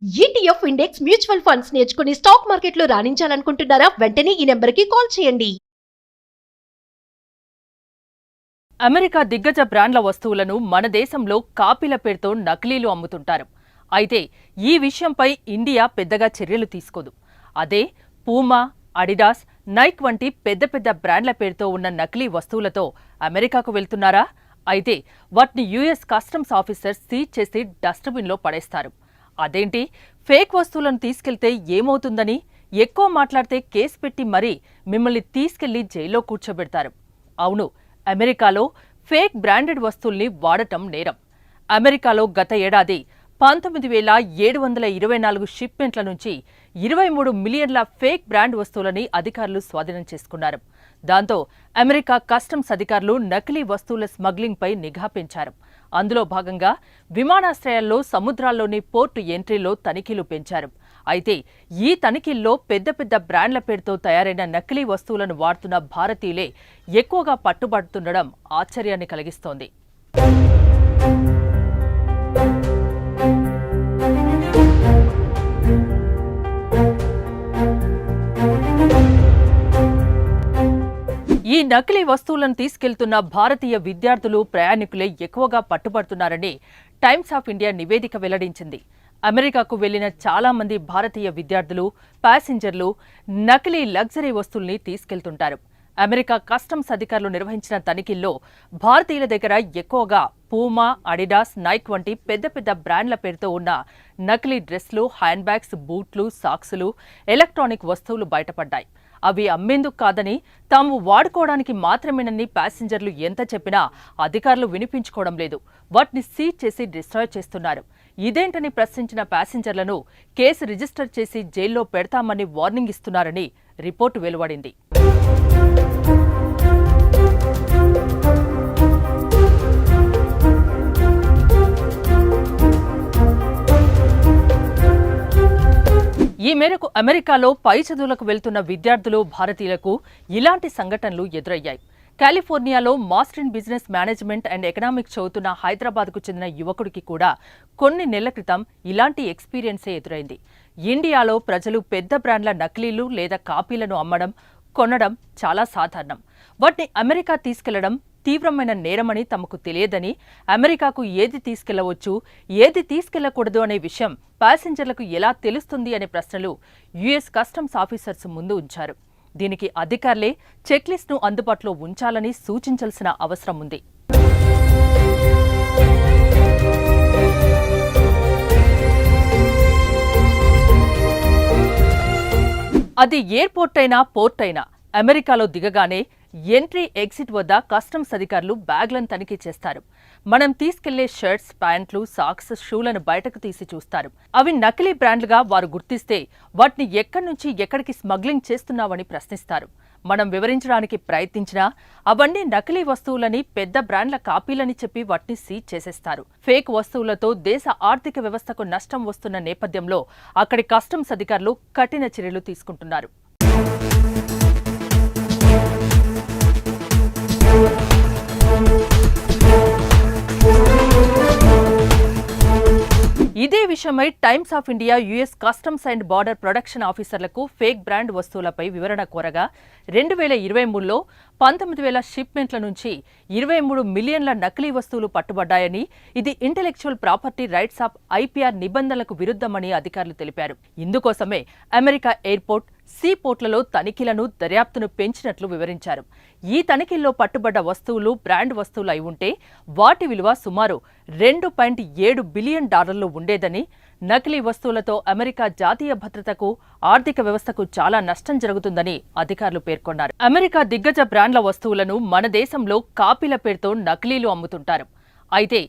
ETF index mutual funds నేర్చుకుని stock మార్కెట్లో రాణించాలనుకుంటున్నారా? వెంటనే ఈ నెంబర్కి కాల్ చేయండి. అమెరికా దిగ్గజ బ్రాండ్ల వస్తువులను మన దేశంలో కాపీల పేరుతో నకిలీలు అమ్ముతుంటారు. అయితే ఈ విషయంపై ఇండియా పెద్దగా చర్యలు తీసుకోదు. అదే పూమా, అడిడాస్, నైక్ వంటి పెద్ద పెద్ద బ్రాండ్ల పేరుతో ఉన్న నకిలీ వస్తువులతో అమెరికాకు వెళ్తున్నారా? అయితే వాటిని యుఎస్ కస్టమ్స్ ఆఫీసర్స్ సీజ్ చేసి డస్ట్బిన్లో పడేస్తారు. అదేంటి, ఫేక్ వస్తువులను తీసుకెళ్తే ఏమవుతుందని ఎక్కువ మాట్లాడితే కేసు పెట్టి మరీ మిమ్మల్ని తీసుకెళ్లి జైల్లో కూర్చోబెడతారు. అవును, అమెరికాలో ఫేక్ బ్రాండెడ్ వస్తువుల్ని వాడటం నేరం. అమెరికాలో గత ఏడాది 19,724 షిప్మెంట్ల నుంచి 23 మిలియన్ల ఫేక్ బ్రాండ్ వస్తువులని అధికారులు స్వాధీనం చేసుకున్నారు. దాంతో అమెరికా కస్టమ్స్ అధికారులు నకిలీ వస్తువుల స్మగ్లింగ్పై నిఘా పెంచారు. అందులో భాగంగా విమానాశ్రయాల్లో, సముద్రాల్లోని పోర్టు ఎంట్రీలో తనిఖీలు పెంచారు. అయితే ఈ తనిఖీల్లో పెద్ద పెద్ద బ్రాండ్ల పేరుతో తయారైన నకిలీ వస్తువులను వాడుతున్న భారతీయులే ఎక్కువగా పట్టుబడుతుండడం ఆశ్చర్యాన్ని కలిగిస్తోంది. ఈ నకిలీ వస్తువులను తీసుకెళ్తున్న భారతీయ విద్యార్థులు, ప్రయాణికులే ఎక్కువగా పట్టుబడుతున్నారని టైమ్స్ ఆఫ్ ఇండియా నివేదిక వెల్లడించింది. అమెరికాకు వెళ్లిన చాలా మంది భారతీయ విద్యార్థులు, ప్యాసింజర్లు నకిలీ లగ్జరీ వస్తువుల్ని తీసుకెళ్తుంటారు. అమెరికా కస్టమ్స్ అధికారులు నిర్వహించిన తనిఖీల్లో భారతీయుల దగ్గర ఎక్కువగా పూమా, అడిడాస్, నైక్ వంటి పెద్ద పెద్ద బ్రాండ్ల పేరుతో ఉన్న నకిలీ డ్రెస్లు, హ్యాండ్ బ్యాగ్స్, బూట్లు, సాక్సులు, ఎలక్ట్రానిక్ వస్తువులు బయటపడ్డాయి. అవి అమ్మేందుకు కాదని, తాము వాడుకోవడానికి మాత్రమేనని ప్యాసింజర్లు ఎంత చెప్పినా అధికారులు వినిపించుకోవడం లేదు. వాటిని సీజ్ చేసి డిస్ట్రాయ్ చేస్తున్నారు. ఇదేంటని ప్రశ్నించిన ప్యాసింజర్లను కేసు రిజిస్టర్ చేసి జైల్లో పెడతామని వార్నింగ్ ఇస్తున్నారని రిపోర్టు వెలువడింది. ఈ మేరకు అమెరికాలో పై చదువులకు వెళ్తున్న విద్యార్థులు, భారతీయులకు ఇలాంటి సంఘటనలు ఎదురయ్యాయి. కాలిఫోర్నియాలో master in business management and economics చదువుతున్న హైదరాబాద్కు చెందిన యువకుడికి కూడా కొన్ని నెలల క్రితం ఇలాంటి ఎక్స్పీరియన్సే ఎదురైంది. ఇండియాలో ప్రజలు పెద్ద బ్రాండ్ల నకిలీలు లేదా కాపీలను అమ్మడం, కొనడం చాలా సాధారణం. వాటిని అమెరికా తీసుకెళ్లడం తీవ్రమైన నేరమని తమకు తెలియదని, అమెరికాకు ఏది తీసుకెళ్లవచ్చు, ఏది తీసుకెళ్లకూడదు అనే విషయం ప్యాసింజర్లకు ఎలా తెలుస్తుంది అనే ప్రశ్నలు యుఎస్ కస్టమ్స్ ఆఫీసర్స్ ముందు ఉంచారు. దీనికి అధికారులే చెక్లిస్ట్ను అందుబాటులో ఉంచాలని సూచించాల్సిన అవసరం ఉంది. అది ఎయిర్పోర్ట్ అయినా, పోర్ట్ అయినా అమెరికాలో దిగగానే ఎంట్రీ, ఎగ్జిట్ వద్ద కస్టమ్స్ అధికారులు బ్యాగ్లను తనిఖీ చేస్తారు. మనం తీసుకెళ్లే షర్ట్స్, ప్యాంట్లు, సాక్స్, షూలను బయటకు తీసి చూస్తారు. అవి నకిలీ బ్రాండ్లుగా వారు గుర్తిస్తే వాటిని ఎక్కడి నుంచి ఎక్కడికి స్మగ్లింగ్ చేస్తున్నావని ప్రశ్నిస్తారు. మనం వివరించడానికి ప్రయత్నించినా అవన్నీ నకిలీ వస్తువులని, పెద్ద బ్రాండ్ల కాపీలని చెప్పి వాటిని సీజ్ చేసేస్తారు. ఫేక్ వస్తువులతో దేశ ఆర్థిక వ్యవస్థకు నష్టం వస్తున్న నేపథ్యంలో అక్కడి కస్టమ్స్ అధికారులు కఠిన చర్యలు తీసుకుంటున్నారు. ఇదే విషయమై Times of India US customs and border protection ఆఫీసర్లకు ఫేక్ బ్రాండ్ వస్తువులపై వివరణ కోరగా 2023లో 19,000 షిప్మెంట్ల నుంచి 23 మిలియన్ల నకిలీ వస్తువులు పట్టుబడ్డాయని, ఇది intellectual property rights of IPR నిబంధనలకు విరుద్ధమని అధికారులు తెలిపారు. ఇందుకోసమే అమెరికా ఎయిర్పోర్ట్, సీ పోర్ట్లలో తనిఖీలను, దర్యాప్తును పెంచినట్లు వివరించారు. ఈ తనిఖీల్లో పట్టుబడ్డ వస్తువులు బ్రాండ్ వస్తువులు అయి ఉంటే వాటి విలువ సుమారు $2.7 బిలియన్ ఉండేదని, నకిలీ వస్తువులతో అమెరికా జాతీయ భద్రతకు, ఆర్థిక వ్యవస్థకు చాలా నష్టం జరుగుతుందని అధికారులు పేర్కొన్నారు. అమెరికా దిగ్గజ బ్రాండ్ల వస్తువులను మన దేశంలో కాపీల పేరుతో నకిలీలు అమ్ముతుంటారు. అయితే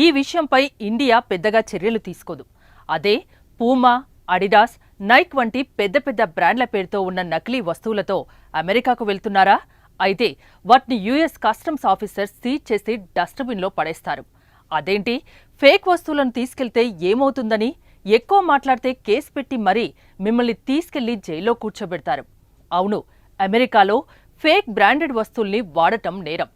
ఈ విషయంపై ఇండియా పెద్దగా చర్యలు తీసుకోదు. అదే పూమా, అడిడాస్, నైక్ వంటి పెద్ద పెద్ద బ్రాండ్ల పేరుతో ఉన్న నకిలీ వస్తువులతో అమెరికాకు వెళ్తున్నారా? అయితే వాటిని యుఎస్ కస్టమ్స్ ఆఫీసర్స్ సీజ్ చేసి డస్ట్బిన్లో పడేస్తారు. అదేంటి, ఫేక్ వస్తువులను తీసుకెళ్తే ఏమవుతుందని ఎక్కువ మాట్లాడితే కేసు పెట్టి మరీ మిమ్మల్ని తీసుకెళ్లి జైల్లో కూర్చోబెడతారు. అవును, అమెరికాలో ఫేక్ బ్రాండెడ్ వస్తువుల్ని వాడటం నేరం.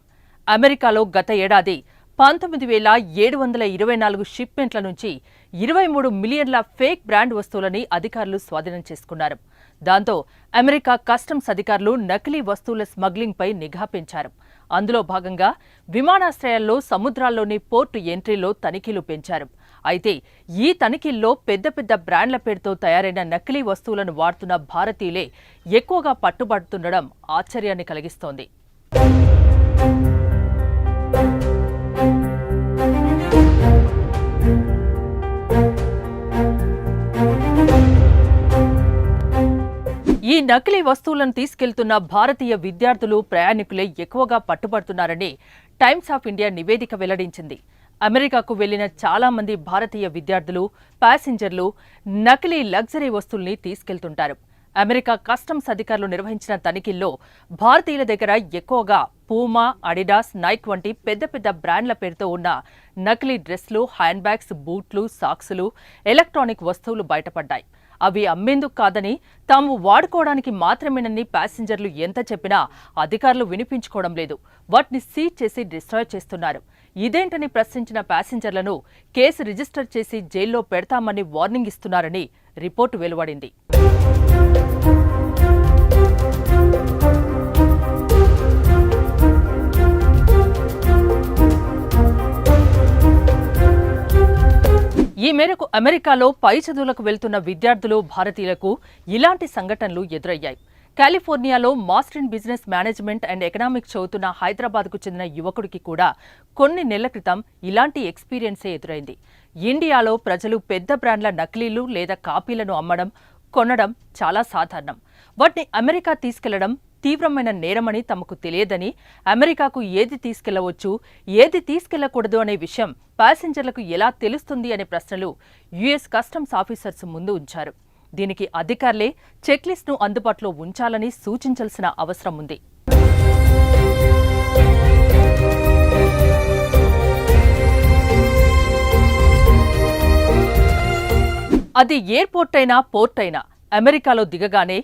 అమెరికాలో గత ఏడాది 19,724 షిప్మెంట్ల నుంచి 23 మిలియన్ల ఫేక్ బ్రాండ్ వస్తువులని అధికారులు స్వాధీనం చేసుకున్నారు. దాంతో అమెరికా కస్టమ్స్ అధికారులు నకిలీ వస్తువుల స్మగ్లింగ్పై నిఘా పెంచారు. అందులో భాగంగా విమానాశ్రయాల్లో, సముద్రాల్లోని పోర్టు ఎంట్రీలో తనిఖీలు పెంచారు. అయితే ఈ తనిఖీల్లో పెద్ద పెద్ద బ్రాండ్ల పేరుతో తయారైన నకిలీ వస్తువులను వాడుతున్న భారతీయులే ఎక్కువగా పట్టుబడుతుండడం ఆశ్చర్యాన్ని కలిగిస్తోంది. ఈ నకిలీ వస్తువులను తీసుకెళ్తున్న భారతీయ విద్యార్థులు, ప్రయాణికులే ఎక్కువగా పట్టుబడుతున్నారని టైమ్స్ ఆఫ్ ఇండియా నివేదిక వెల్లడించింది. అమెరికాకు వెళ్లిన చాలా మంది భారతీయ విద్యార్థులు, ప్యాసింజర్లు నకిలీ లగ్జరీ వస్తువుల్ని తీసుకెళ్తుంటారు. అమెరికా కస్టమ్స్ అధికారులు నిర్వహించిన తనిఖీల్లో భారతీయుల దగ్గర ఎక్కువగా పూమా, అడిడాస్, నైక్ వంటి పెద్ద పెద్ద బ్రాండ్ల పేరుతో ఉన్న నకిలీ డ్రెస్లు, హ్యాండ్ బ్యాగ్స్, బూట్లు, సాక్సులు, ఎలక్ట్రానిక్ వస్తువులు బయటపడ్డాయి. అవి అమ్మేందుకు కాదని, తాము వాడుకోవడానికి మాత్రమేనని ప్యాసింజర్లు ఎంత చెప్పినా అధికారులు వినిపించుకోవడం లేదు. వాటిని సీజ్ చేసి డిస్ట్రాయ్ చేస్తున్నారు. ఇదేంటని ప్రశ్నించిన ప్యాసింజర్లను కేసు రిజిస్టర్ చేసి జైల్లో పెడతామని వార్నింగ్ ఇస్తున్నారని రిపోర్టు వెలువడింది. ఈ మేరకు అమెరికాలో పై చదువులకు వెళ్తున్న విద్యార్థులు, భారతీయులకు ఇలాంటి సంఘటనలు ఎదురయ్యాయి. కాలిఫోర్నియాలో master in business management and economics చదువుతున్న హైదరాబాద్కు చెందిన యువకుడికి కూడా కొన్ని నెలల క్రితం ఇలాంటి ఎక్స్పీరియన్సే ఎదురైంది. ఇండియాలో ప్రజలు పెద్ద బ్రాండ్ల నకిలీలు లేదా కాపీలను అమ్మడం, కొనడం చాలా సాధారణం. వాటిని అమెరికా తీసుకెళ్లడం తీవ్రమైన నేరమని తమకు తెలియదని, అమెరికాకు ఏది తీసుకెళ్లవచ్చు, ఏది తీసుకెళ్లకూడదు అనే విషయం ప్యాసింజర్లకు ఎలా తెలుస్తుంది అనే ప్రశ్నలు యుఎస్ కస్టమ్స్ ఆఫీసర్స్ ముందు ఉంచారు. దీనికి అధికారులే చెక్లిస్ట్ను అందుబాటులో ఉంచాలని సూచించాల్సిన అవసరం ఉంది. అది ఎయిర్పోర్ట్ అయినా, పోర్ట్ అయినా అమెరికాలో దిగగానే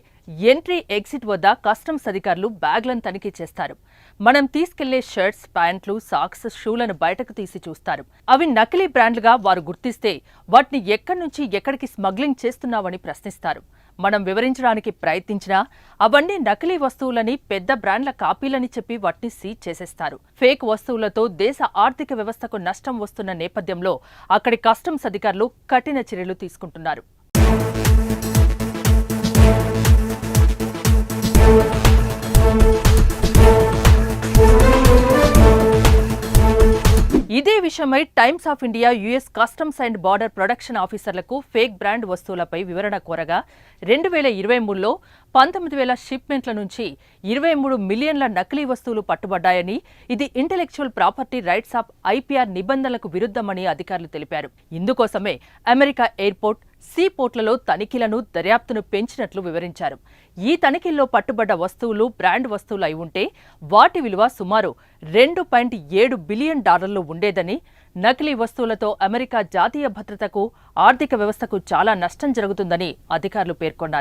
ఎంట్రీ, ఎగ్జిట్ వద్ద కస్టమ్స్ అధికారులు బ్యాగ్లను తనిఖీ చేస్తారు. మనం తీసుకెళ్లే షర్ట్స్, ప్యాంట్లు, సాక్స్, షూలను బయటకు తీసి చూస్తారు. అవి నకిలీ బ్రాండ్లుగా వారు గుర్తిస్తే వాటిని ఎక్కడి నుంచి ఎక్కడికి స్మగ్లింగ్ చేస్తున్నావని ప్రశ్నిస్తారు. మనం వివరించడానికి ప్రయత్నించినా అవన్నీ నకిలీ వస్తువులని, పెద్ద బ్రాండ్ల కాపీలని చెప్పి వాటిని సీజ్ చేసేస్తారు. ఫేక్ వస్తువులతో దేశ ఆర్థిక వ్యవస్థకు నష్టం వస్తున్న నేపథ్యంలో అక్కడి కస్టమ్స్ అధికారులు కఠిన చర్యలు తీసుకుంటున్నారు. ఇదే విషయమై Times of India US customs and border production ఆఫీసర్లకు ఫేక్ బ్రాండ్ వస్తువులపై వివరణ కోరగా 2023లో 19,000 షిప్మెంట్ల నుంచి 23 మిలియన్ల నకిలీ వస్తువులు పట్టుబడ్డాయని, ఇది intellectual property rights of IPR నిబంధనలకు విరుద్ధమని అధికారులు తెలిపారు. ఇందుకోసమే అమెరికా ఎయిర్పోర్ట్, సీ పోర్ట్లలో తనిఖీలను, దర్యాప్తును పెంచినట్లు వివరించారు. ఈ తనిఖీల్లో పట్టుబడ్డ వస్తువులు బ్రాండ్ వస్తువులు అయి ఉంటే వాటి విలువ సుమారు $2.7 బిలియన్ ఉండేదని, నకిలీ వస్తువులతో అమెరికా జాతీయ భద్రతకు, ఆర్థిక వ్యవస్థకు చాలా నష్టం జరుగుతుందని అధికారులు పేర్కొన్నారు.